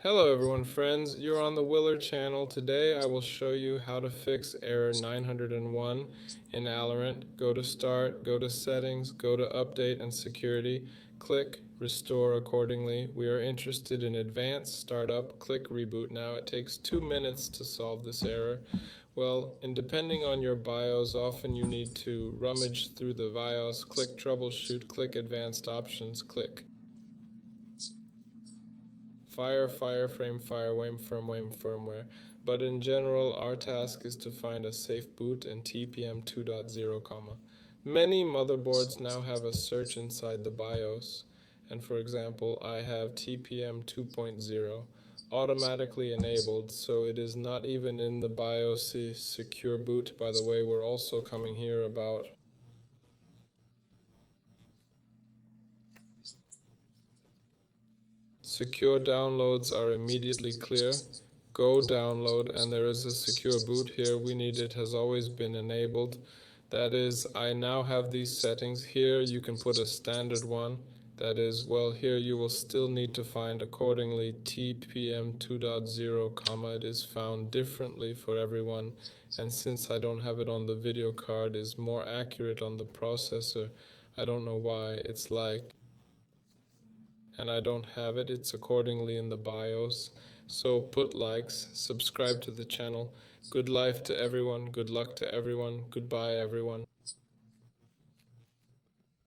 Hello everyone friends, you're on the Willer channel. Today I will show you how to fix error 901 in Valorant. Go to Start, go to Settings, go to Update and Security, click Restore accordingly. We are interested in Advanced Startup, click Reboot now. It takes 2 minutes to solve this error. Well, and depending on your BIOS, often you need to rummage through the BIOS, click Troubleshoot, click Advanced Options, click fireframe, firmware. But in general, our task is to find a safe boot in TPM 2.0, Many motherboards now have a search inside the BIOS, and for example, I have TPM 2.0 automatically enabled, so it is not even in the BIOS secure boot. By the way, we're also coming here about secure downloads are immediately clear. Go download, and there is a secure boot here. We need it has always been enabled. That is, I now have these settings here. You can put a standard one. That is, well, here you will still need to find accordingly TPM 2.0, it is found differently for everyone, and since I don't have it on the video card, is more accurate on the processor. I don't know why it's like, and I don't have it, it's accordingly in the BIOS. So put likes, subscribe to the channel. Good life to everyone, good luck to everyone, goodbye everyone.